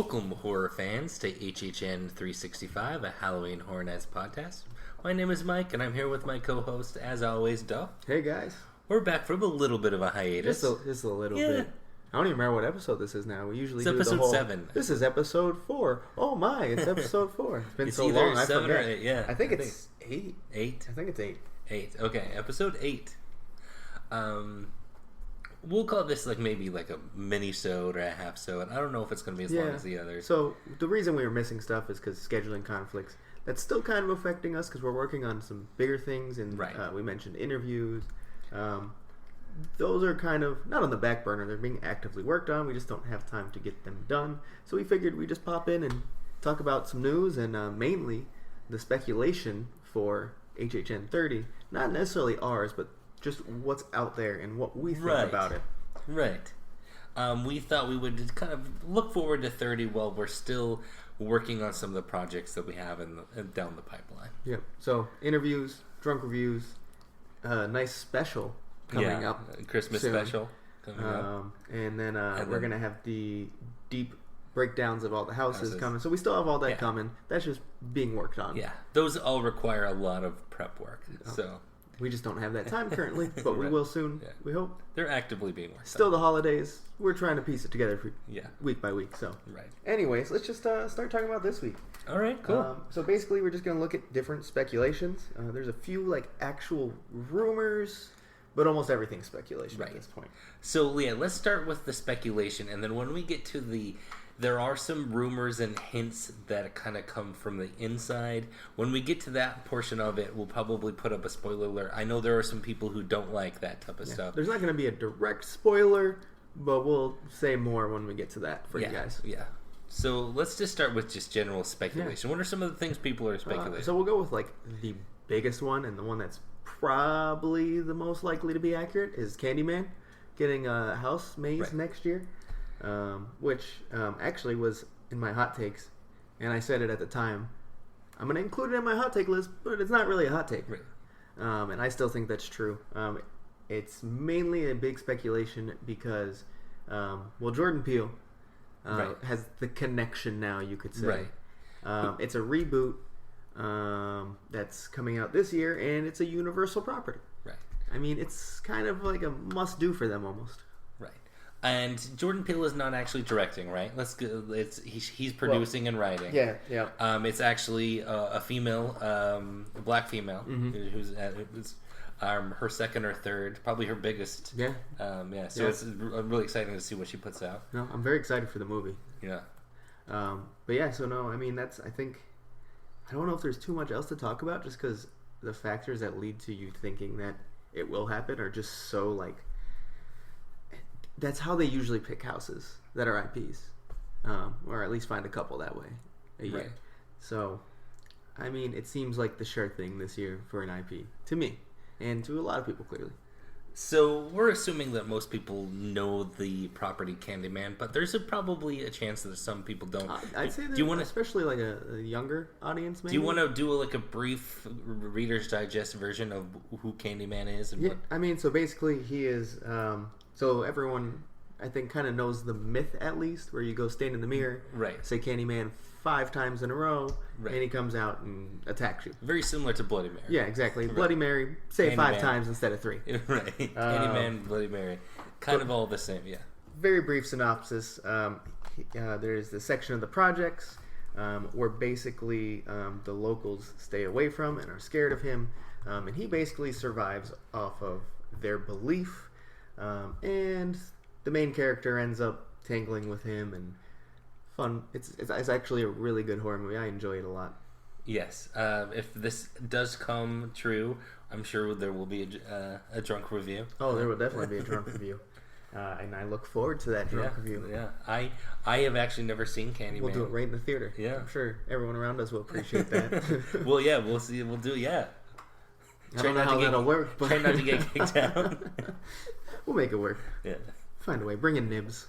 Welcome, horror fans, to HHN365, a Halloween Horror Nights podcast. My name is Mike, and I'm here with my co-host, as always, Duff. Hey, guys. We're back from a little bit of a hiatus. Just a little bit. I don't even remember what episode this is now. We usually it's do episode the whole... 7. This is episode 4. Oh my, it's episode 4. It's been so long, I 7 forget. or 8, yeah. I think it's 8. 8? I think it's 8. 8, okay. Episode 8. We'll call this maybe a mini-sode or a half-sode. I don't know if it's going to be as long as the others. So the reason we were missing stuff is because scheduling conflicts. That's still kind of affecting us because we're working on some bigger things, and we mentioned interviews. Those are kind of not on the back burner. They're being actively worked on. We just don't have time to get them done. So we figured we'd just pop in and talk about some news and mainly the speculation for HHN30. Not necessarily ours, but just what's out there and what we think about it. Right. We thought we would kind of look forward to 30 while we're still working on some of the projects that we have down the pipeline. Yep. So interviews, drunk reviews, nice special coming up. Christmas soon. special coming up. And then we're going to have the deep breakdowns of all the houses coming. So we still have all that coming. That's just being worked on. Yeah. Those all require a lot of prep work. So we just don't have that time currently, but we will soon, we hope. They're actively being worked Still on. the holidays. We're trying to piece it together week by week. So right. Anyways, let's just start talking about this week. All right, cool. So basically, we're just going to look at different speculations. There's a few actual rumors, but almost everything's speculation at this point. So let's start with the speculation, and then when we get to there are some rumors and hints that kind of come from the inside. When we get to that portion of it, we'll probably put up a spoiler alert. I know there are some people who don't like that type of stuff. There's not going to be a direct spoiler, but we'll say more when we get to that for you guys. Yeah. So let's just start with just general speculation. What are some of the things people are speculating? So we'll go with the biggest one, and the one that's probably the most likely to be accurate is Candyman getting a house maze next year. Which actually was in my hot takes, and I said it at the time. I'm going to include it in my hot take list, but it's not really a hot take. And I still think that's true. It's mainly a big speculation because, Jordan Peele has the connection now, you could say. It's a reboot that's coming out this year, and it's a Universal property. I mean, it's kind of like a must-do for them almost. And Jordan Peele is not actually directing, right? He's producing and writing. Yeah. It's actually a female, a black female, who's her second or third, probably her biggest. So it's really exciting to see what she puts out. No, I'm very excited for the movie. Yeah. But yeah, so no, I mean I don't know if there's too much else to talk about, just because the factors that lead to you thinking that it will happen are just so that's how they usually pick houses that are IPs, or at least find a couple that way a year. So, I mean, it seems like the sure thing this year for an IP to me, and to a lot of people clearly. So we're assuming that most people know the property Candyman, but there's probably a chance that some people don't. I'd say that, especially a younger audience. Maybe. Do you want to do a brief Reader's Digest version of who Candyman is? And I mean, so basically he is. So everyone, I think, kind of knows the myth at least, where you go stand in the mirror, say Candyman 5 times in a row, and he comes out and attacks you. Very similar to Bloody Mary. Yeah, exactly. Bloody Mary, say Candyman. 5 times instead of 3. Candyman, Bloody Mary. Kind of all the same, Very brief synopsis. There's the section of the projects where basically the locals stay away from and are scared of him. And he basically survives off of their belief. And the main character ends up tangling with him, and fun. It's actually a really good horror movie. I enjoy it a lot. Yes. If this does come true, I'm sure there will be a drunk review. Oh, there will definitely be a drunk review. And I look forward to that drunk review. Yeah. I have actually never seen Candyman. We'll do it right in the theater. Yeah. I'm sure everyone around us will appreciate that. Well, yeah, we'll see. We'll do, I don't know how that'll work, but try not to get kicked out. We'll make it work. Yeah. Find a way. Bring in nibs.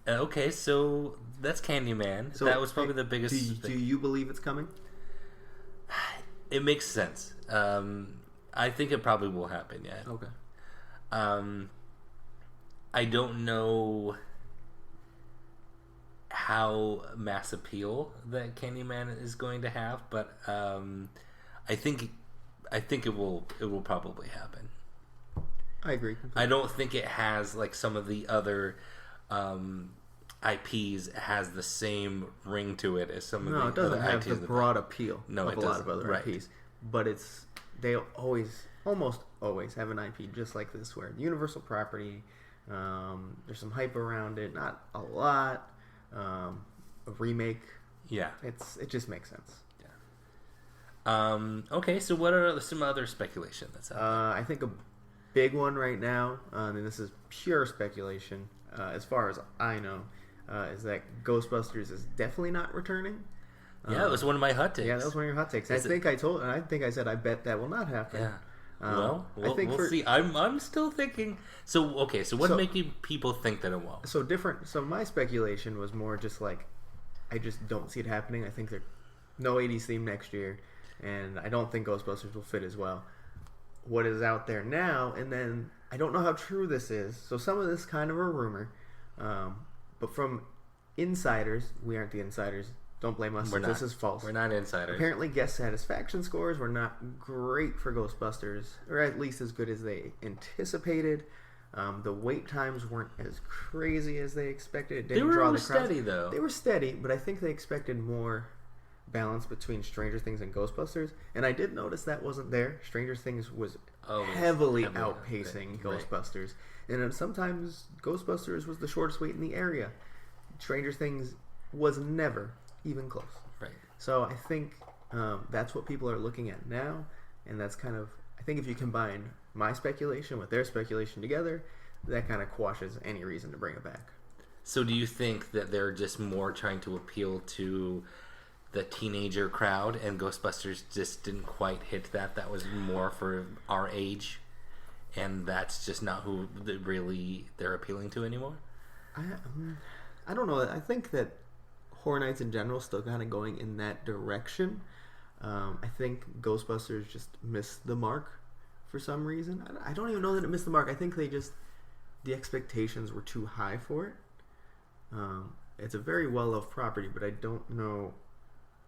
Okay, so that's Candyman. So that was probably the biggest. Do you believe it's coming? It makes sense. I think it probably will happen. Yeah. Okay. I don't know how mass appeal that Candyman is going to have, but I think it will probably happen. I agree. I don't think it has like some of the other IPs has the same ring to it as some of the other IPs. No, it doesn't have the broad appeal of a lot of other right. IPs. But they almost always have an IP just like this, where universal property, there's some hype around it, not a lot, a remake. Yeah. It just makes sense. Yeah. Okay, so what are some other speculation that's out there? I think a big one right now, and this is pure speculation, as far as I know, is that Ghostbusters is definitely not returning. Yeah, it was one of my hot takes. Yeah, that was one of your hot takes. I think I said I bet that will not happen. Yeah. We'll see. I'm still thinking. So what making people think that it won't? So my speculation was more just like, I just don't see it happening. I think no 80s theme next year, and I don't think Ghostbusters will fit as well. What is out there now, and then I don't know how true this is. So some of this is kind of a rumor, but from insiders, we aren't the insiders. Don't blame us. This is false. We're not insiders. Apparently, guest satisfaction scores were not great for Ghostbusters, or at least as good as they anticipated. The wait times weren't as crazy as they expected. It didn't draw the crowds. Steady, though. They were steady, but I think they expected more balance between Stranger Things and Ghostbusters, and I did notice that wasn't there. Stranger Things was heavily outpacing Ghostbusters, and then sometimes Ghostbusters was the shortest wait in the area. Stranger Things was never even close. Right. So I think that's what people are looking at now, and that's kind of, I think if you combine my speculation with their speculation together, that kind of quashes any reason to bring it back. So do you think that they're just more trying to appeal to the teenager crowd, and Ghostbusters just didn't quite hit that? That was more for our age, and that's just not who they're appealing to anymore? I don't know. I think that Horror Nights in general still kind of going in that direction. I think Ghostbusters just missed the mark for some reason. I don't even know that it missed the mark. I think the expectations were too high for it. It's a very well-loved property, but I don't know,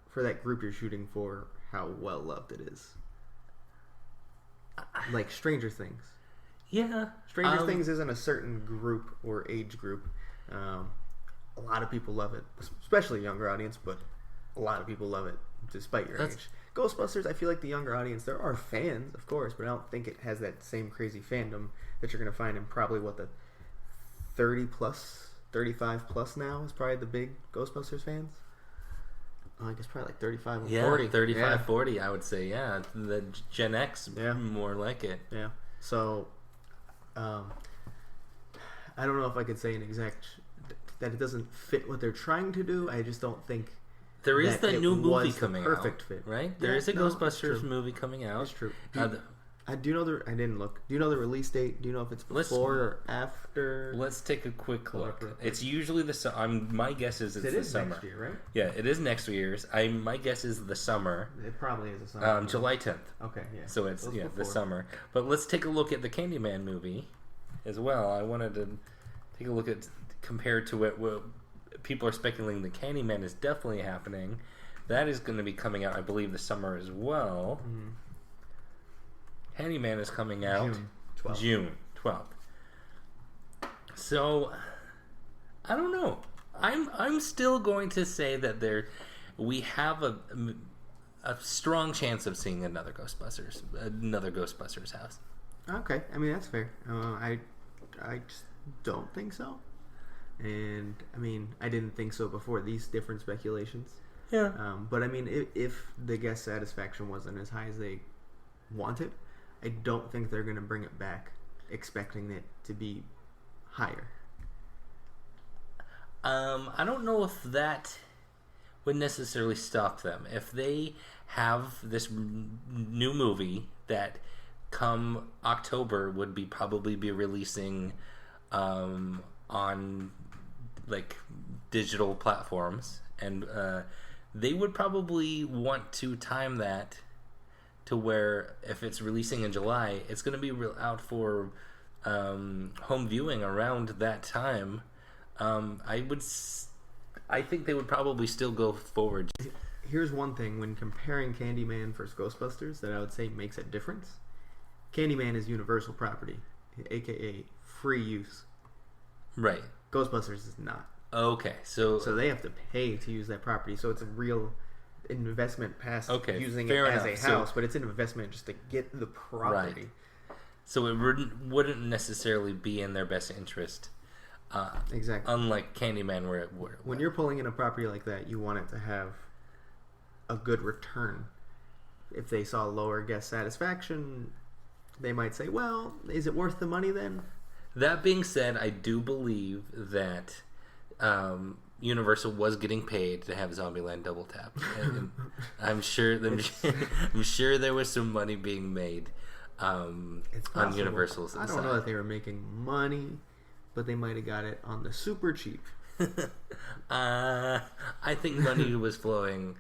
for that group you're shooting for, how well-loved it is. Like Stranger Things. Yeah. Stranger Things isn't a certain group or age group. A lot of people love it, especially a younger audience, but a lot of people love it despite your age. Ghostbusters, I feel like the younger audience, there are fans, of course, but I don't think it has that same crazy fandom that you're going to find in probably the 30 plus, 35 plus now is probably the big Ghostbusters fans. I guess probably like 35 and 40. 35, 40, I would say, yeah. The Gen X, more like it. Yeah. So, I don't know if I could say an exact, that it doesn't fit what they're trying to do. I just don't think there is the new movie coming out. Perfect fit, right? There is a Ghostbusters movie coming out. That's true. I do know I didn't look. Do you know the release date? Do you know if it's before or after? Let's take a quick look. It's usually the summer. My guess is it's the summer. Next year, right? Yeah, it is next year's. My guess is the summer. It probably is the summer. July 10th. Okay, yeah. So it's the summer. But let's take a look at the Candyman movie as well. I wanted to take a look at, compared to what people are speculating the Candyman is definitely happening. That is going to be coming out, I believe, this summer as well. Mm-hmm. Candyman is coming out June 12th. So, I don't know. I'm still going to say that we have a strong chance of seeing another Ghostbusters house. Okay, I mean that's fair. I just don't think so, and I mean I didn't think so before these different speculations. Yeah. But I mean, if the guest satisfaction wasn't as high as they wanted, I don't think they're going to bring it back expecting it to be higher. I don't know if that would necessarily stop them. If they have this new movie that come October would probably be releasing on like digital platforms, and they would probably want to time that to where if it's releasing in July, it's going to be out for home viewing around that time. I I think they would probably still go forward. Here's one thing when comparing Candyman versus Ghostbusters that I would say makes a difference. Candyman is Universal property, aka free use. Right. Ghostbusters is not. Okay, so they have to pay to use that property. So it's a real investment past using it enough. as a house, but it's an investment just to get the property. Right. So it wouldn't necessarily be in their best interest. Exactly. Unlike Candyman, where when you're pulling in a property like that, you want it to have a good return. If they saw lower guest satisfaction, they might say, "Well, is it worth the money then?" That being said, I do believe that Universal was getting paid to have Zombieland double tap. And I'm sure there was some money being made on Universal's side. I don't know that they were making money, but they might have got it on the super cheap. I think money was flowing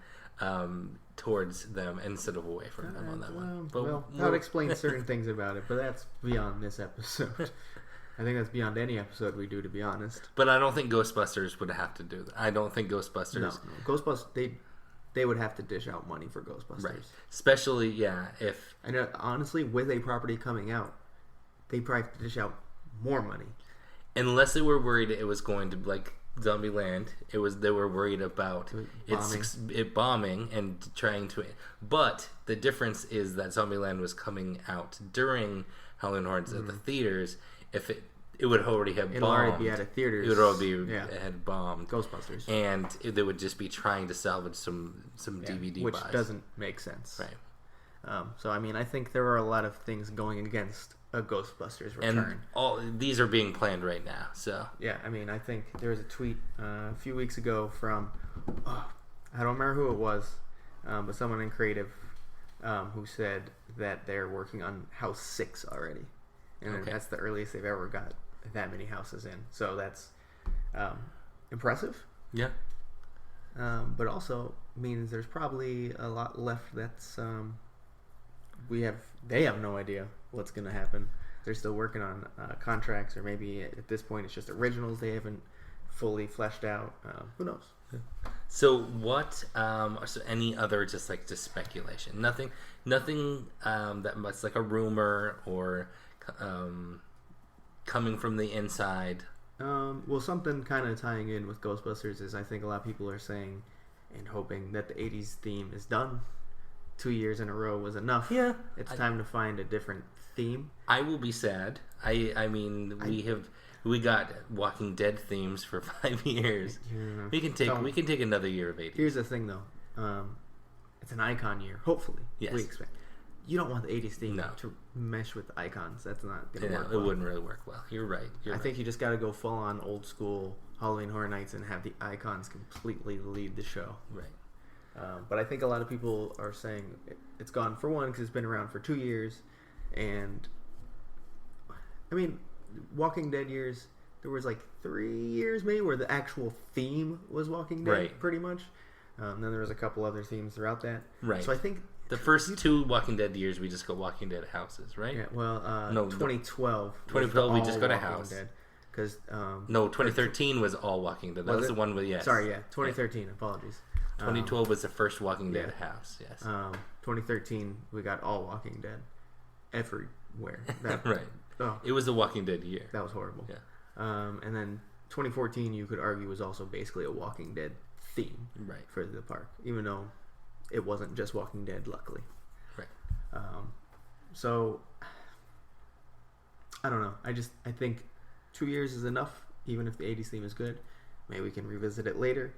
towards them instead of away from them on that one. But that would explain certain things about it, but that's beyond this episode. I think that's beyond any episode we do, to be honest. But I don't think Ghostbusters would have to do that. I don't think Ghostbusters... No. Ghostbusters, they would have to dish out money for Ghostbusters. Right. Especially, if... And honestly, with a property coming out, they probably have to dish out more money. Unless they were worried it was going to, like Zombieland, they were worried about it bombing and trying to... But the difference is that Zombieland was coming out during Halloween Horrors at the theaters. If it would already have bombed. It'll already be out of theaters. It would already had bombed. Ghostbusters. And they would just be trying to salvage some DVD which buys. Doesn't make sense. Right. So, I mean, I think there are a lot of things going against a Ghostbusters return. And all these are being planned right now. So yeah, I mean, I think there was a tweet a few weeks ago from, I don't remember who it was, but someone in creative who said that they're working on House 6 already. And that's the earliest they've ever got that many houses in. So that's impressive. Yeah. But also means there's probably a lot left that's they have no idea what's going to happen. They're still working on contracts, or maybe at this point it's just originals they haven't fully fleshed out. Who knows? Yeah. So what? So any other just speculation? Nothing that much like a rumor or coming from the inside. Well, something kind of tying in with Ghostbusters is I think a lot of people are saying and hoping that the 80s theme is done. 2 years in a row was enough. Yeah. It's time to find a different theme. I will be sad. I mean, we got Walking Dead themes for 5 years. Yeah. We can take another year of 80s. Here's the thing though. It's an icon year. Hopefully. Yes. We expect. You don't want the 80s theme to mesh with the icons. That's not going to work well. It wouldn't really work well. You're right. I think you just got to go full on old school Halloween Horror Nights and have the icons completely lead the show. Right. But I think a lot of people are saying it's gone for one because it's been around for 2 years. And, I mean, Walking Dead years, there was like 3 years maybe where the actual theme was Walking Dead pretty much. Then there was a couple other themes throughout that. Right. So I think... The first 2 Walking Dead years, we just got Walking Dead houses, right? Yeah, well, 2012. 2012, we just got a house. Because 2013 was all Walking Dead. That was the one with, yes. Sorry, 2013, apologies. 2012 was the first Walking Dead house, yes. 2013, we got all Walking Dead. Everywhere. Right. Oh, it was the Walking Dead year. That was horrible. Yeah. And then 2014, you could argue, was also basically a Walking Dead theme for the park. Even though... it wasn't just Walking Dead, luckily. Right. So, I don't know. I think 2 years is enough, even if the 80s theme is good. Maybe we can revisit it later.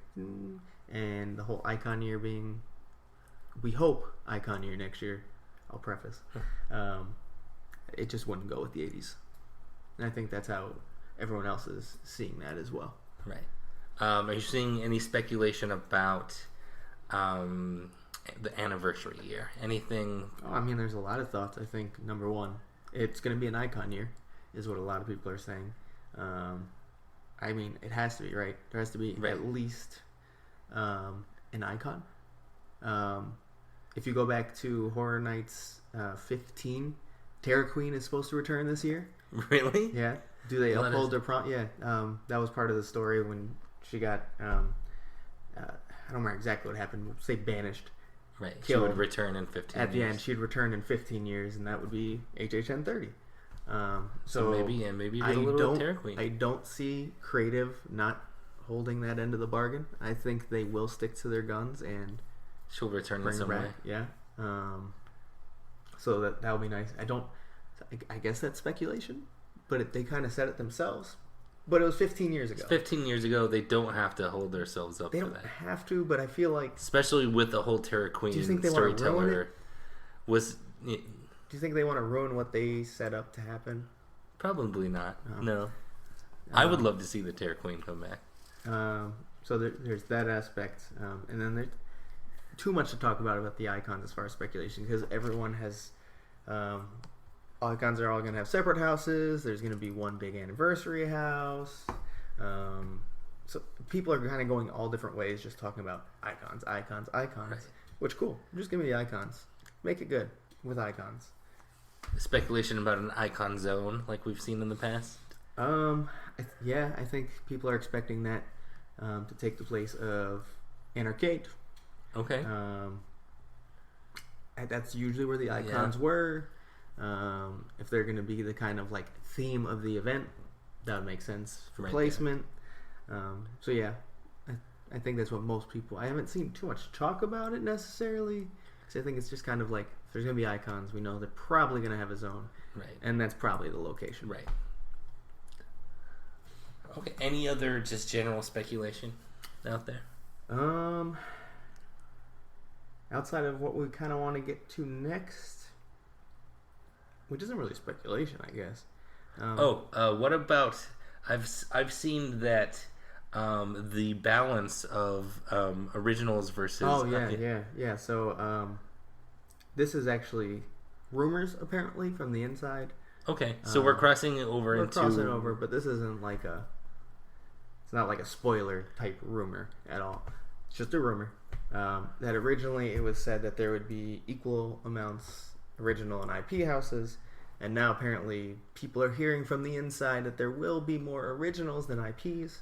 And the whole Icon Year being, we hope, Icon Year next year, I'll preface. It just wouldn't go with the 80s. And I think that's how everyone else is seeing that as well. Right. Are you seeing any speculation about... the anniversary year? Anything? I mean, there's a lot of thoughts. I think number one, it's going to be an icon year, is what a lot of people are saying. I mean, it has to be, right? There has to be at least an icon. If you go back to Horror Nights 15, Terror Queen is supposed to return this year. Really? Yeah. Do they uphold their prom? Yeah. That was part of the story when she got I don't remember exactly what happened. We'll say banished. Right. She Killed. would return in 15 At the years. end, she'd return in 15 years, and that would be HHN30. So maybe get a little Terra Queen. I don't see Creative not holding that end of the bargain. I think they will stick to their guns and she'll return in bring her some back. way. Yeah. So that would be nice. I guess that's speculation, but they kind of said it themselves. But it was 15 years ago. It's 15 years ago. They don't have to hold themselves up They for don't that. have to, but I feel like. Especially with the whole Terra Queen Do you think they want to ruin storyteller. it? Was Do you think they want to ruin what they set up to happen? probably not. No. No. I would love to see the Terra Queen come back. So there's that aspect, and then there's too much to talk about the icons as far as speculation, because everyone has icons are all going to have separate houses. There's going to be one big anniversary house. So people are kind of going all different ways, just talking about icons, Right. which cool. Just give me the icons. Make it good with icons. Speculation about an icon zone like we've seen in the past. I think people are expecting that to take the place of an arcade. Okay. That's usually where the icons were. If they're going to be the kind of like theme of the event, that would make sense for Right placement. So yeah, I think that's what most people. I haven't seen too much talk about it necessarily, because I think it's just kind of like if there's going to be icons, we know they're probably going to have a zone, Right. and that's probably the location. Right. Okay. Any other just general speculation out there? Outside of what we kind of want to get to next, which isn't really speculation, I guess. What about? I've seen that the balance of originals versus. Oh yeah. So this is actually rumors apparently from the inside. Okay, so we're crossing over We're into. crossing over, but this isn't like a. It's not like a spoiler type rumor at all. It's just a rumor. That originally it was said that there would be equal amounts original and IP houses, and now apparently people are hearing from the inside that there will be more originals than IPs,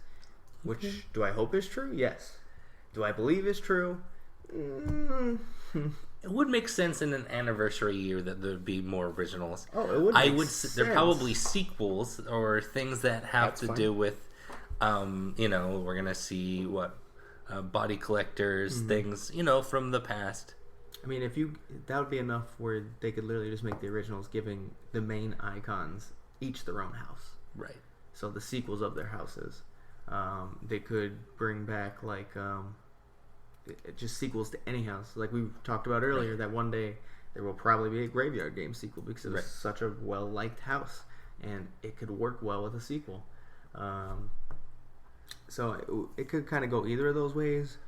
which do I hope is true? Yes. Do I believe is true? It would make sense in an anniversary year that there'd be more originals. Oh, it would. I make would. sense. They're probably sequels or things that have That's to fine. do with, we're gonna see body collectors, things, from the past. I mean, that would be enough where they could literally just make the originals giving the main icons each their own house. Right. So the sequels of their houses. They could bring back just sequels to any house. Like we talked about earlier, that one day there will probably be a Graveyard Game sequel because it was such a well-liked house, and it could work well with a sequel. So it could kind of go either of those ways.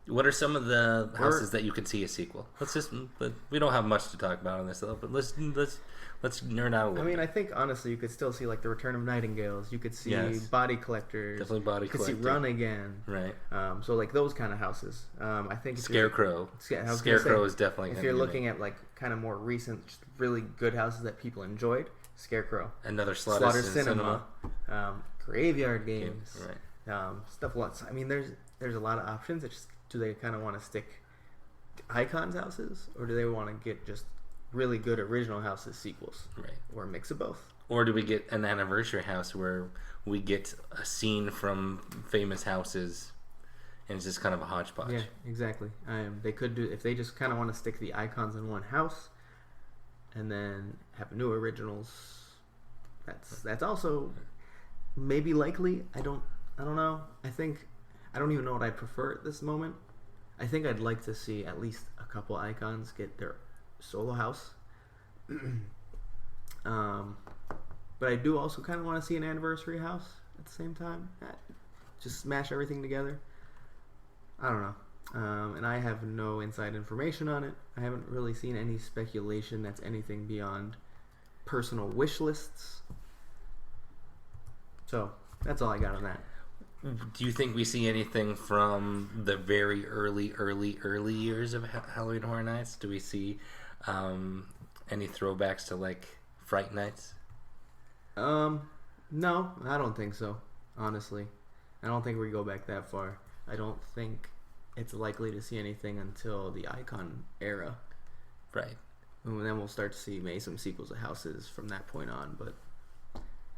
What are some of the houses that you can see a sequel? We don't have much to talk about on this, but let's nerd out a little. I mean, I think honestly, you could still see like the Return of Nightingales. You could see Body Collectors. Definitely Body You could see Collector. Run Again. Right. So like those kind of houses. I think if Scarecrow. Scarecrow is definitely. If you're looking at like kind of more recent, just really good houses that people enjoyed, Scarecrow. Another Slaughter Cinema. Graveyard Games. Right. Stuff lots. I mean, there's a lot of options. It's just, do they kind of want to stick to Icons houses, or do they want to get just really good original houses sequels, Right. or a mix of both? Or do we get an anniversary house where we get a scene from famous houses, and it's just kind of a hodgepodge? Yeah, exactly. They could do if they just kind of want to stick the icons in one house, and then have new originals. That's also maybe likely. I don't know. I don't even know what I prefer at this moment. I think I'd like to see at least a couple icons get their solo house. But I do also kind of want to see an anniversary house at the same time. Just smash everything together. I don't know. And I have no inside information on it. I haven't really seen any speculation that's anything beyond personal wish lists. So that's all I got on that. Do you think we see anything from the very early years of Halloween Horror Nights? Do we see any throwbacks to like Fright Nights? No, I don't think so. Honestly, I don't think we go back that far. I don't think it's likely to see anything until the Icon era. Right. And then we'll start to see maybe some sequels of houses from that point on, but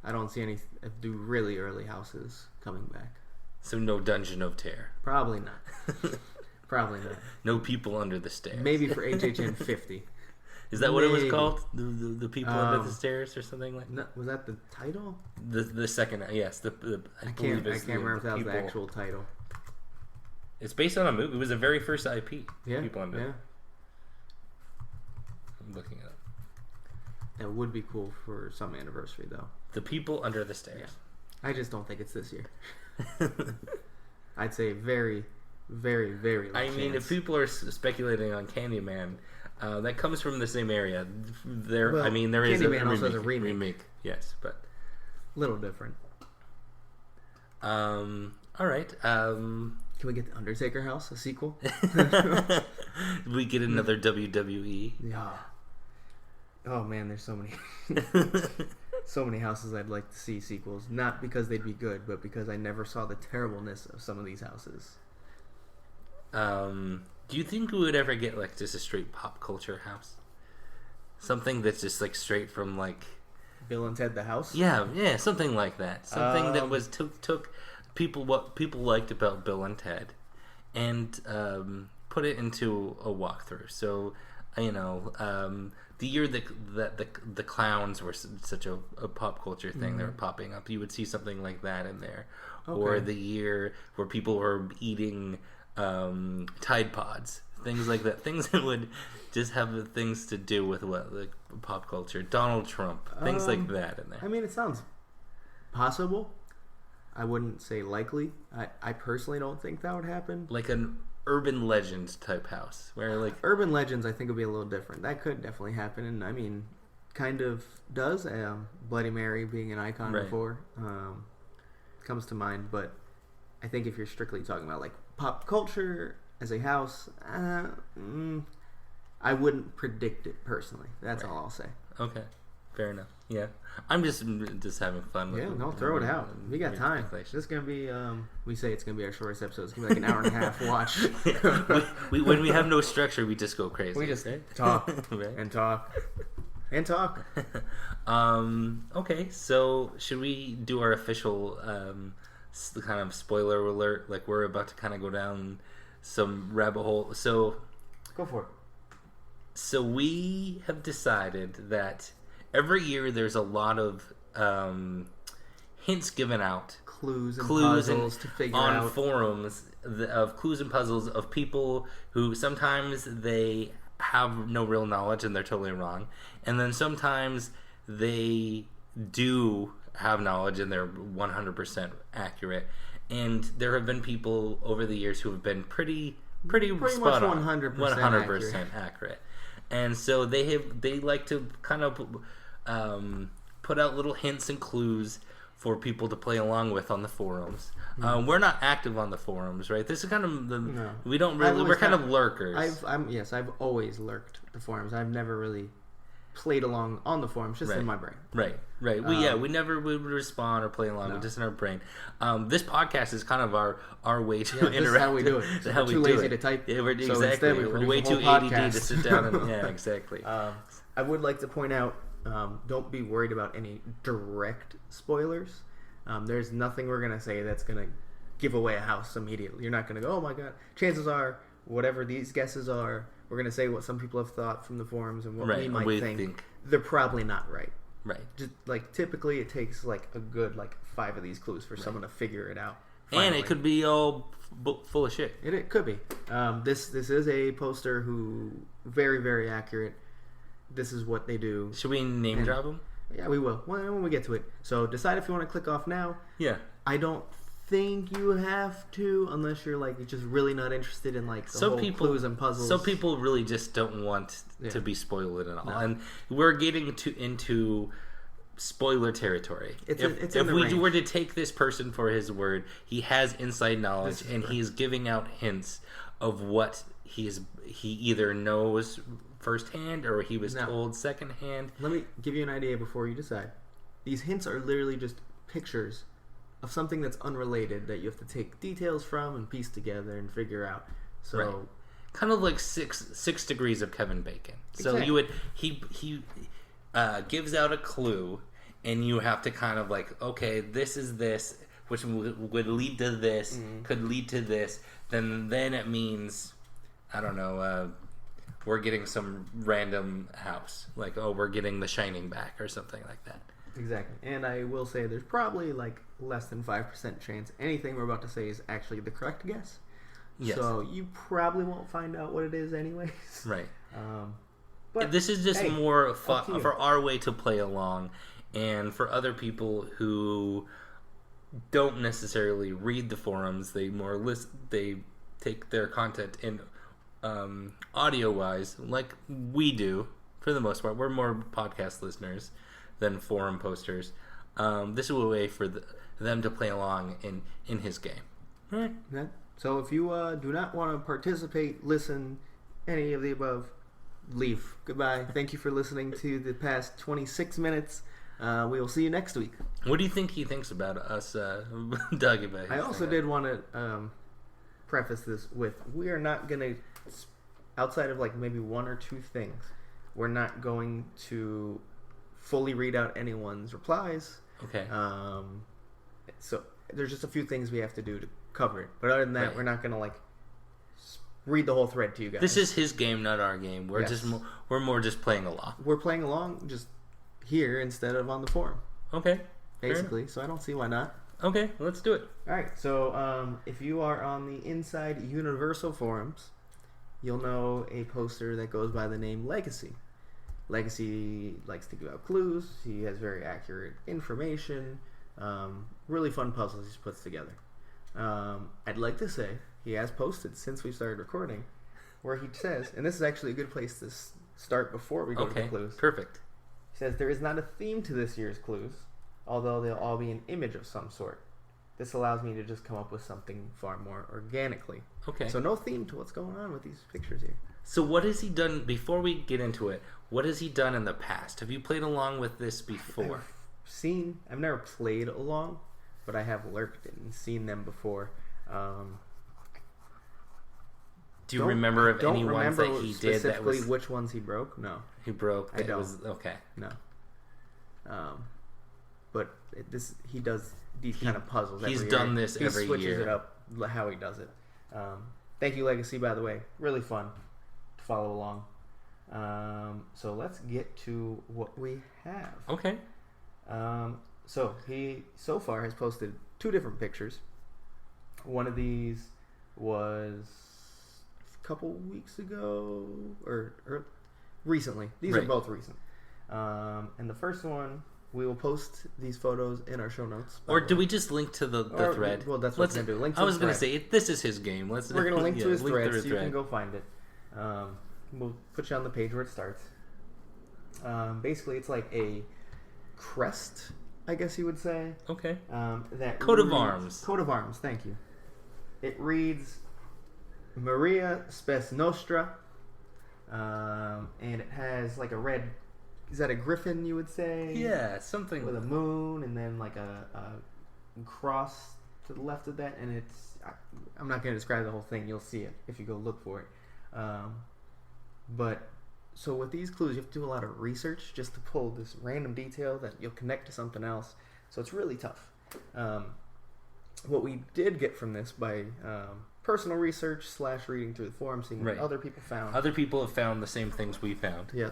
I don't see any really early houses coming back. So no Dungeon of Terror. Probably not. Probably not. No People Under the Stairs. Maybe for HHN50. Is that what it was called? The People Under the Stairs or something like that? No, was that the title? The second, yes. I can't remember if that was the actual title. It's based on a movie. It was the very first IP. Yeah. People Under. Yeah. I'm looking it up. That would be cool for some anniversary, though. The People Under the Stairs. Yeah. I just don't think it's this year. I'd say very, very, very low chance. If people are speculating on Candyman, that comes from the same area. There is Candyman a also has a remake. Yes, but little different. All right. Can we get the Undertaker house, a sequel? We get another WWE. Yeah. Oh man, there's so many, so many houses I'd like to see sequels. Not because they'd be good, but because I never saw the terribleness of some of these houses. Do you think we would ever get like just a straight pop culture house? Something that's just like straight from like Bill and Ted the House? Yeah, something like that. Something that was took people what people liked about Bill and Ted and put it into a walkthrough. So, the year that the clowns were such a pop culture thing, they were popping up, you would see something like that in there. Okay. Or the year where people were eating Tide Pods, things like that, things that would just have things to do with pop culture. Donald Trump, things like that in there. I mean, it sounds possible. I wouldn't say likely. I personally don't think that would happen. Like an urban legend type house, where like urban legends, I think would be a little different. That could definitely happen, and I mean, kind of does. Bloody Mary being an icon before comes to mind, but I think if you're strictly talking about like pop culture as a house, I wouldn't predict it personally. That's all I'll say. Okay, fair enough. Yeah, I'm just having fun with it. Yeah, no, throw it out. We got time. This is gonna be. We say it's gonna be our shortest episode. It's gonna be like an hour and a half watch. When we have no structure, we just go crazy. We just talk and talk and talk. Okay, so should we do our official kind of spoiler alert? Like we're about to kind of go down some rabbit hole. So go for it. So we have decided that every year there's a lot of hints given out, clues and puzzles to figure out on forums of clues and puzzles of people who sometimes they have no real knowledge and they're totally wrong, and then sometimes they do have knowledge and they're 100% accurate. And there have been people over the years who have been pretty spot on, 100% accurate. And so they like to kind of put out little hints and clues for people to play along with on the forums. We're not active on the forums, right? This is kind of we don't really. We're kind of lurkers. I've always lurked the forums. I've never really played along on the forums, just in my brain. Right. We never would respond or play along, just in our brain. This podcast is kind of our way to interact. This is how we do it. So we're too lazy to type. Yeah, exactly. We're way too ADD to sit down and exactly. I would like to point out, don't be worried about any direct spoilers. There's nothing we're gonna say that's gonna give away a house immediately. You're not gonna go, oh my god. Chances are, whatever these guesses are, we're going to say what some people have thought from the forums and what we might think. They're probably not right. Right. Just like typically it takes like a good 5 of these clues for someone to figure it out. Finally. And it could be all full of shit. It could be. This is a poster who very, very accurate. This is what they do. Should we name drop them? Yeah, we will when we get to it. So decide if you want to click off now. Yeah. I don't think you have to, unless you're just really not interested in the whole clues and puzzles. Some people really just don't want to be spoiled at all, and we're getting into spoiler territory. If we were to take this person for his word, he has inside knowledge, and he's giving out hints of what he either knows firsthand or he was told secondhand. Let me give you an idea before you decide. These hints are literally just pictures of something that's unrelated that you have to take details from and piece together and figure out. So, right. Kind of like six degrees of Kevin Bacon. So exactly. you would he gives out a clue, and you have to kind of like, okay, this is this, which would lead to this, could lead to this. Then it means, I don't know, we're getting some random house, like, oh, we're getting The Shining back or something like that. Exactly. And I will say there's probably like less than 5% chance anything we're about to say is actually the correct guess. Yes. So you probably won't find out what it is anyways. Right. But this is just more fun for our way to play along, and for other people who don't necessarily read the forums, they more they take their content in audio wise, like we do for the most part. We're more podcast listeners than forum posters. This is a way for them to play along in his game. All right. Yeah. So if you do not want to participate, listen, any of the above, leave. Goodbye. Thank you for listening to the past 26 minutes. We will see you next week. What do you think he thinks about us talking about? I also did want to preface this with, we are not going to, outside of like maybe one or two things, we're not going to fully read out anyone's replies. Okay. So there's just a few things we have to do to cover it. But other than that, we're not going to like read the whole thread to you guys. This is his game, not our game. We're we're more just playing along. We're playing along just here instead of on the forum. Okay. Basically, so I don't see why not. Okay, let's do it. All right. So if you are on the Inside Universal forums, you'll know a poster that goes by the name Legacy. Legacy likes to give out clues. He has very accurate information. Really fun puzzles he puts together. I'd like to say he has posted since we started recording, where he says, and this is actually a good place to start before we go to the clues. Perfect. He says, there is not a theme to this year's clues, although they'll all be an image of some sort. This allows me to just come up with something far more organically. Okay. So no theme to what's going on with these pictures here. So what has he done, before we get into it, what has he done in the past? Have you played along with this before? I've never played along, but I have lurked and seen them before. Do you remember of any ones that he did that was... which ones he broke? No. He broke? I don't. Okay. No. But he does these kind of puzzles every year. He's done this every year. He switches it up how he does it. Thank you, Legacy, by the way. Really fun to follow along. So let's get to what we have. Okay. So he so far has posted 2 different pictures. One of these was a couple weeks ago or recently. These are both recent. And the first one, we will post these photos in our show notes. Or do we just link to the thread? Well, that's what we're going to do. Link to I was going to say, this is his game. We're going to link to his thread so you can go find it. We'll put you on the page where it starts. Basically, it's like a crest, I guess you would say. Okay. That coat of arms. Coat of arms, thank you. It reads Maria Spes Nostra, and it has like a red... Is that a griffin, you would say? Yeah, something... With a moon, and then like a cross to the left of that, and it's... I'm not going to describe the whole thing. You'll see it if you go look for it. But... So with these clues, you have to do a lot of research just to pull this random detail that you'll connect to something else. So it's really tough. What we did get from this by personal research / reading through the forum, seeing what other people found. Other people have found the same things we found. Yeah.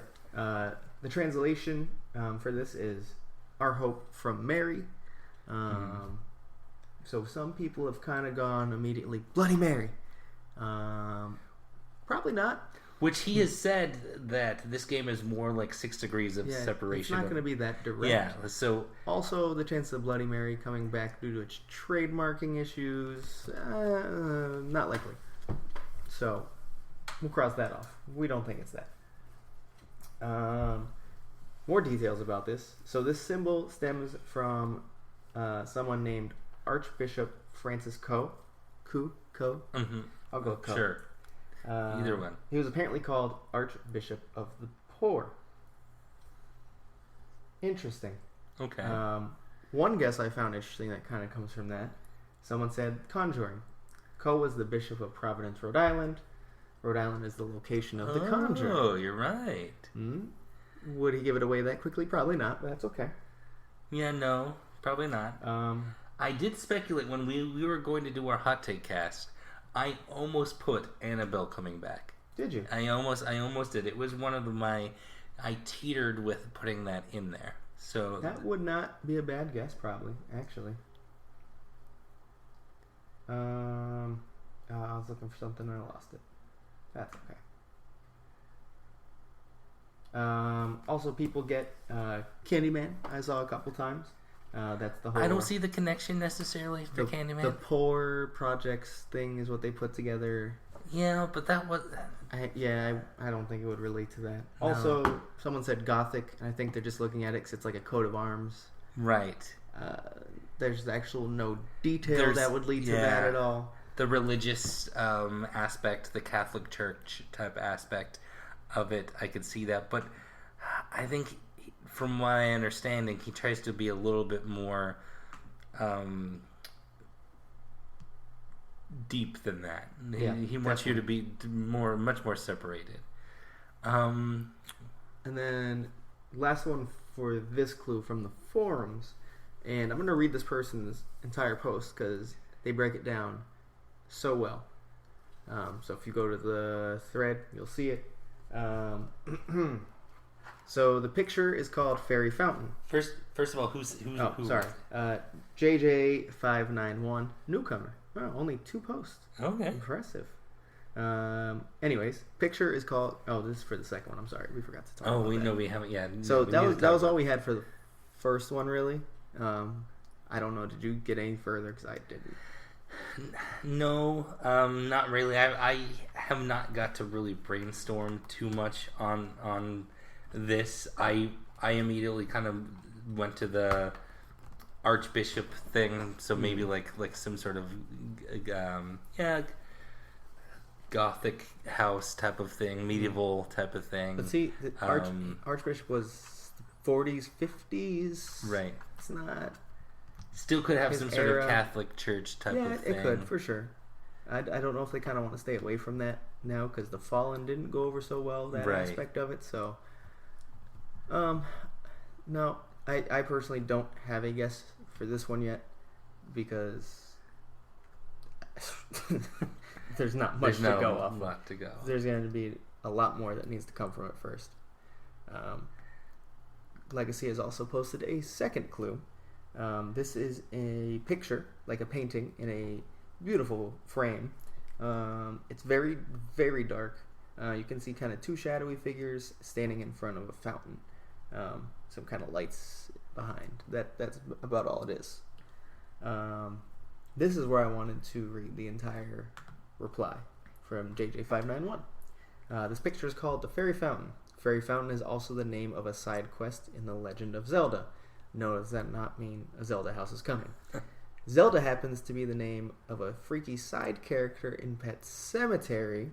The translation for this is Our Hope from Mary. So some people have kind of gone immediately, Bloody Mary. Probably not. Which he has said that this game is more like 6 degrees of separation. It's not going to be that direct. Yeah, so... Also, the chance of Bloody Mary coming back due to its trademarking issues, not likely. So, we'll cross that off. We don't think it's that. More details about this. So this symbol stems from someone named Archbishop Francis Coe. Coe? Mm-hmm. I'll go Coe. Sure. Either one. He was apparently called Archbishop of the Poor. Interesting. Okay. One guess I found interesting that kind of comes from that. Someone said conjuring. Co was the Bishop of Providence, Rhode Island. Rhode Island is the location of the conjuring. Oh, you're right. Would he give it away that quickly? Probably not, but that's okay. Yeah, no, probably not. I did speculate when we were going to do our hot take cast. I almost put Annabelle coming back. Did you? I almost did. It was one of I teetered with putting that in there. So that would not be a bad guess, probably. Actually, I was looking for something and I lost it. That's okay. Also, people get Candyman. I saw a couple times. That's the whole. I don't see the connection necessarily for Candyman. The Poor Projects thing is what they put together. Yeah, but that was. I don't think it would relate to that. No. Also, someone said Gothic, and I think they're just looking at it because it's like a coat of arms. Right. There's actual no detail that would lead to that at all. The religious aspect, the Catholic Church type aspect of it, I could see that. But I think, from my understanding, he tries to be a little bit more deep than that. He wants you to be much more separated. And then last one for this clue from the forums, and I'm going to read this person's entire post because they break it down so well. So if you go to the thread, you'll see it. So the picture is called Fairy Fountain. First of all, who's sorry, JJ591 newcomer. Oh, only 2 posts. Okay, impressive. Anyways, picture is called. Oh, this is for the second one. I'm sorry, we forgot to talk. Oh, about we that. know we haven't. Yeah. So that was all we had for the first one, really. I don't know. Did you get any further? Because I didn't. No, not really. I have not got to really brainstorm too much on this. I immediately kind of went to the Archbishop thing, so maybe like some sort of Gothic house type of thing, medieval type of thing. But see, the Archbishop was 40s, 50s. Right. It's not. Still could have some sort of Catholic Church type of thing. Yeah, it could, for sure. I don't know if they kind of want to stay away from that now because The Fallen didn't go over so well, that aspect of it. So, no, I personally don't have a guess for this one yet because there's not much to go off. Lot to go. There's going to be a lot more that needs to come from it first. Legacy has also posted a second clue. This is a picture, like a painting, in a beautiful frame. It's very, very dark. You can see kind of 2 shadowy figures standing in front of a fountain. Some kind of lights behind. That's about all it is. This is where I wanted to read the entire reply from JJ591. This picture is called the Fairy Fountain. Fairy Fountain is also the name of a side quest in The Legend of Zelda. No, does that not mean a Zelda house is coming? Zelda happens to be the name of a freaky side character in Pet Sematary,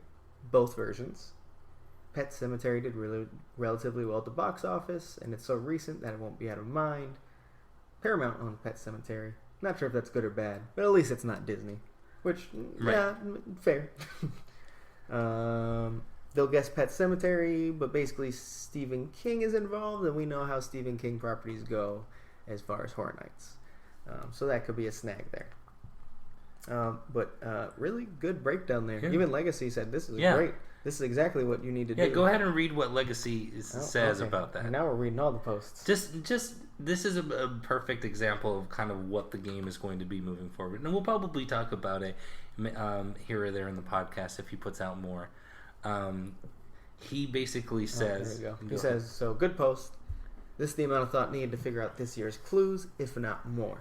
both versions. Pet Sematary did relatively well at the box office, and it's so recent that it won't be out of mind. Paramount owns Pet Sematary. Not sure if that's good or bad, but at least it's not Disney. Which, yeah, fair. They'll guess Pet Sematary, but basically Stephen King is involved, and we know how Stephen King properties go as far as Horror Nights. So that could be a snag there. But really good breakdown there. Yeah. Even Legacy said this is great. This is exactly what you need to do. Yeah, go ahead and read what Legacy says about that. And now we're reading all the posts. Just this is a perfect example of kind of what the game is going to be moving forward. And we'll probably talk about it here or there in the podcast if he puts out more. He basically says... there we go. He says, so good post. This is the amount of thought needed to figure out this year's clues, if not more.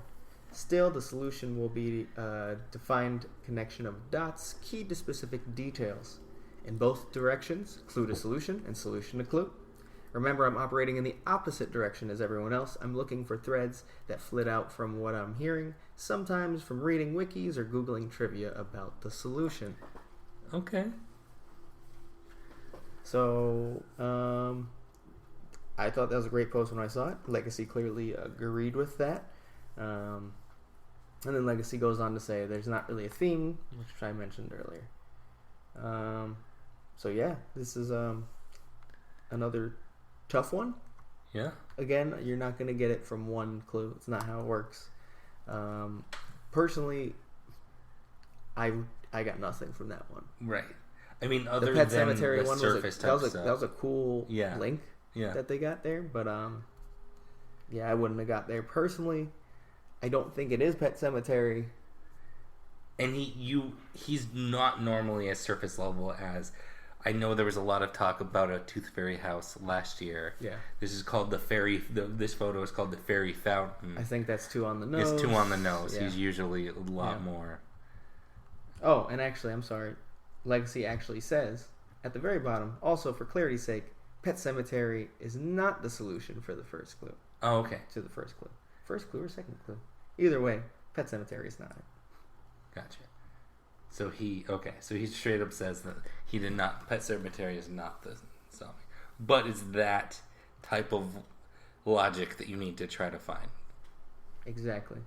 Still, the solution will be a defined connection of dots keyed to specific details. In both directions, clue to solution and solution to clue. Remember, I'm operating in the opposite direction as everyone else. I'm looking for threads that flit out from what I'm hearing, sometimes from reading wikis or Googling trivia about the solution. Okay. So, I thought that was a great post when I saw it. Legacy clearly agreed with that. And then Legacy goes on to say there's not really a theme, which I mentioned earlier. So yeah, this is another tough one. Yeah. Again, you're not going to get it from one clue. It's not how it works. Personally, I got nothing from that one. Right. I mean, other the Pet than Cemetery the one surface type stuff. that was a cool link Yeah. that they got there, but yeah, I wouldn't have got there personally. I don't think it is Pet Cemetery. And he's not normally as surface level as... I know there was a lot of talk about a Tooth Fairy house last year. Yeah. This is called the Fairy... This photo is called the Fairy Fountain. I think that's too on the nose. It's too on the nose. Yeah. He's usually a lot more. Oh, and actually, I'm sorry. Legacy actually says, at the very bottom, also for clarity's sake, Pet Cemetery is not the solution for the first clue. Oh, okay. To the first clue. First clue or second clue? Either way, Pet Cemetery is not it. Gotcha. So he straight up says that he did not. Pet Cemetery is not the zombie, but it's that type of logic that you need to try to find. Exactly.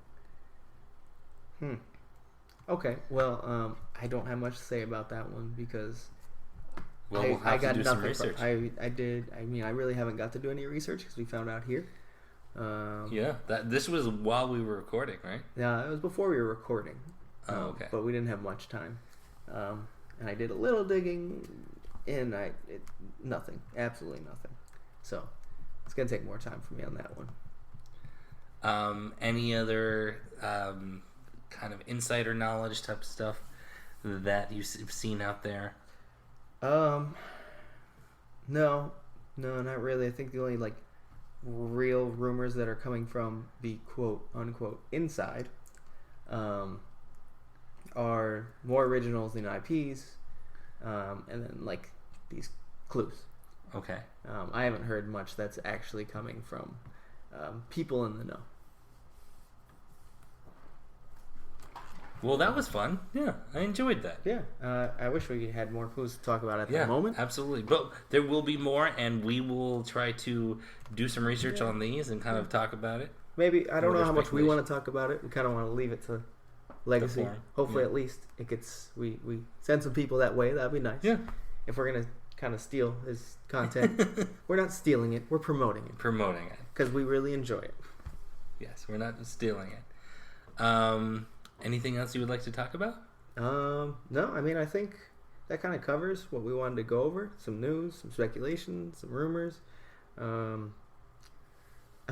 Okay. Well, I don't have much to say about that one because we'll have I got to do nothing. some research. I did. I mean, I really haven't got to do any research because we found out here. Yeah. This was while we were recording, right? Yeah, it was before we were recording. Oh, okay. But we didn't have much time, and I did a little digging, and nothing, absolutely nothing. So it's gonna take more time for me on that one. Any other kind of insider knowledge type of stuff that you've seen out there? No, not really. I think the only real rumors that are coming from the quote unquote inside are more originals than IPs, and then these clues. Okay. I haven't heard much that's actually coming from people in the know. Well, that was fun. Yeah, I enjoyed that. Yeah, I wish we had more clues to talk about at the moment. Absolutely. But there will be more, and we will try to do some research on these and kind of talk about it. Maybe, I don't know how much we want to talk about it. We kind of want to leave it to Legacy. Hopefully, at least it gets we send some people that way. That'd be nice. Yeah. If we're gonna kind of steal his content, we're not stealing it. We're promoting it. Promoting it because we really enjoy it. Yes, we're not stealing it. Anything else you would like to talk about? No. I mean, I think that kind of covers what we wanted to go over. Some news, some speculation, some rumors. I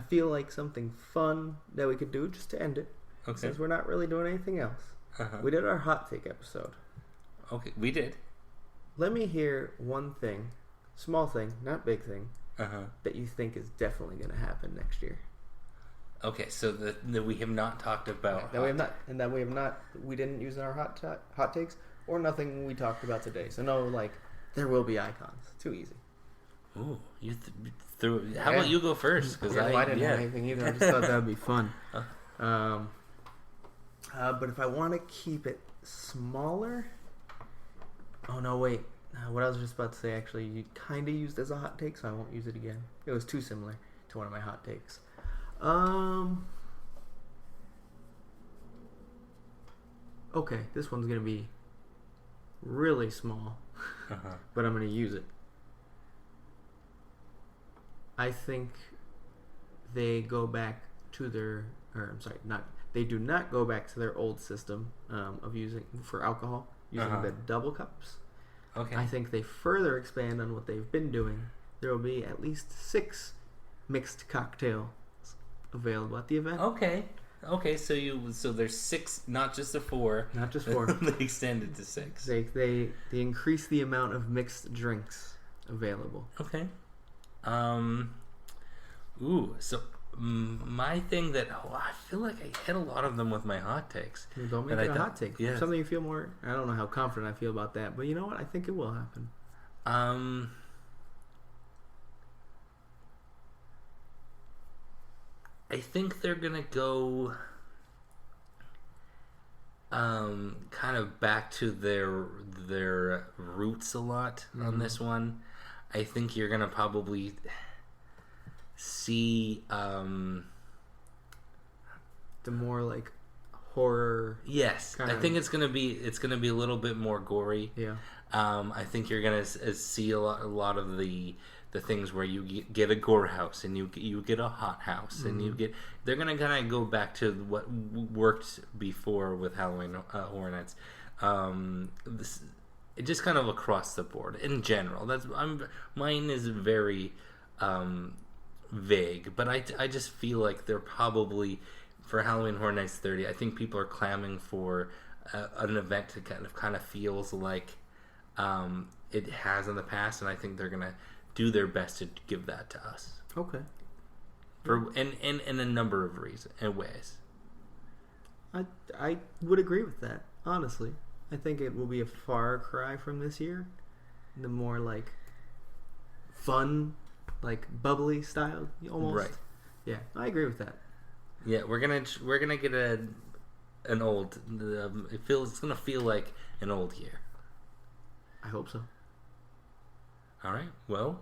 feel like something fun that we could do just to end it. Okay. Since we're not really doing anything else. We did our hot take episode. Okay, we did. Let me hear one thing, small thing, not big thing, that you think is definitely going to happen next year. Okay, so that we have not talked about. We didn't use in our hot takes or nothing we talked about today. So no, there will be icons. Too easy. Ooh, you threw. How about you go first? Because I didn't have anything either. I just thought that would be fun. But if I want to keep it smaller, oh no, wait. What I was just about to say, actually, you kind of used as a hot take, so I won't use it again. It was too similar to one of my hot takes. Okay, this one's gonna be really small, but I'm gonna use it. I think they go back to they do not go back to their old system of using for alcohol, using the double cups. Okay. I think they further expand on what they've been doing. There will be at least 6 mixed cocktails available at the event. Okay. So there's 6, not just the 4. Not just 4. They extended to 6. They increase the amount of mixed drinks available. Okay. So my thing that I feel like I hit a lot of them with my hot takes. Don't make it a hot take. Yeah. Something you feel more. I don't know how confident I feel about that, but you know what? I think it will happen. I think they're gonna go kind of back to their roots a lot on this one. I think you're gonna probably see the more like horror. Yes, I think it's gonna be a little bit more gory. Yeah. I think you're gonna see a lot of the things where you get a gore house and you get a hot house and they're gonna kind of go back to what worked before with Halloween Horror Nights. It just kind of across the board in general. Mine is very vague, but I just feel like they're probably for Halloween Horror Nights 30. I think people are clamoring for an event that kind of feels like it has in the past, and I think they're gonna do their best to give that to us. Okay. For in a number of reasons and ways. I would agree with that, honestly. I think it will be a far cry from this year. The more like fun, like bubbly style, almost. Right. Yeah, I agree with that. Yeah, we're gonna get an old. It's gonna feel like an old year. I hope so. All right. Well,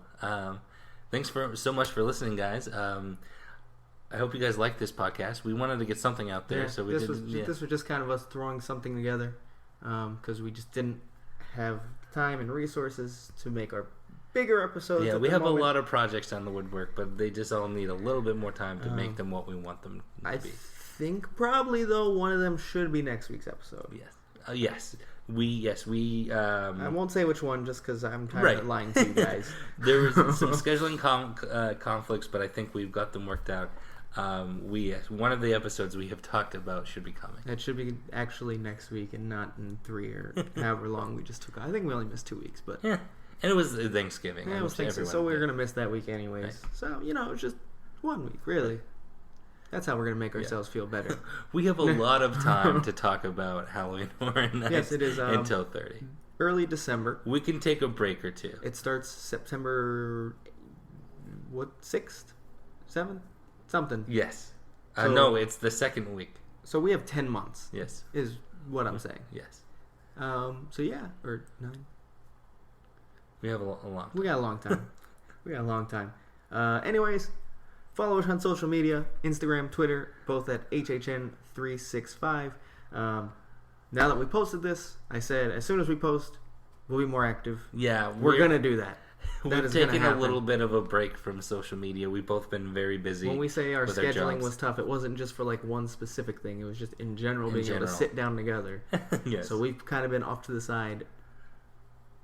thanks so much for listening, guys. I hope you guys like this podcast. We wanted to get something out there, so this was just kind of us throwing something together, because we just didn't have time and resources to make our bigger episodes. Yeah, we have a lot of projects on the woodwork, but they just all need a little bit more time to make them what we want them to be. I think probably though one of them should be next week's episode. Yes. Yes. We. I won't say which one just because I'm kind of lying to you guys. There was some scheduling conflicts, but I think we've got them worked out. One of the episodes we have talked about should be coming. It should be actually next week and not in 3 or however long we just took. I think we only missed 2 weeks, but yeah, and it was Thanksgiving. Yeah, it was Thanksgiving, so we were gonna miss that week anyways. Right. So it was just 1 week, really. That's how we're gonna make ourselves feel better. We have a lot of time to talk about Halloween Horror Nights. Yes, it is until 30. Early December. We can take a break or two. It starts September 6th, 7th. Something. Yes. No, it's the second week. So we have 10 months. Yes. Is what I'm saying. Yes. So yeah, or 9. We have a long time. We got a long time. Anyways, follow us on social media, Instagram, Twitter, both at HHN365. Now that we posted this, I said as soon as we post, we'll be more active. Yeah. We're going to do that. We've taken a little bit of a break from social media. We've both been very busy. When we say our scheduling was tough, it wasn't just for like one specific thing. It was just in general being able to sit down together. Yes. So we've kind of been off to the side,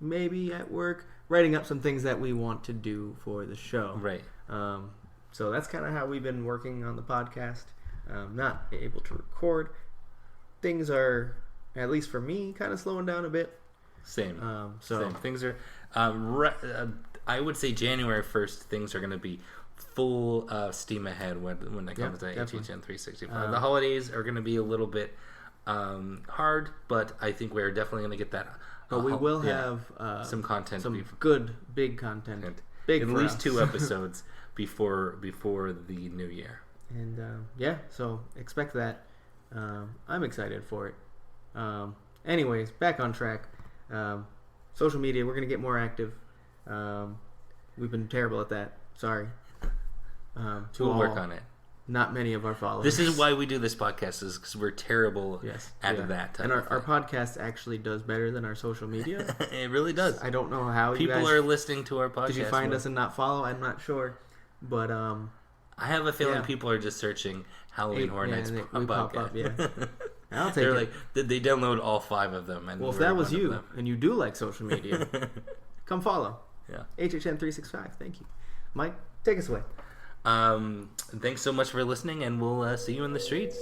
maybe at work, writing up some things that we want to do for the show. Right. So that's kind of how we've been working on the podcast. Not able to record. Things are, at least for me, kind of slowing down a bit. Same. Same. Things are. I would say January 1st, things are going to be full steam ahead when it comes to HHN365. The holidays are going to be a little bit hard, but I think we're definitely going to get that. But we will have some content, some good big content, big at least 2 episodes before the new year. And so expect that. I'm excited for it. Anyways, back on track. Social media, we're going to get more active. We've been terrible at that. Sorry. We'll work on it. Not many of our followers. This is why we do this podcast, is because we're terrible at that. And our podcast actually does better than our social media. It really does. I don't know how people are listening to our podcast. Did you find us and not follow? I'm not sure. But I have a feeling people are just searching Halloween Horror Nights pop up, yeah. I'll take They're it. like, did they download all 5 of them? And well, if that was you, and you do like social media, come follow. Yeah. HHN365. Thank you. Mike, take us away. Thanks so much for listening, and we'll see you in the streets.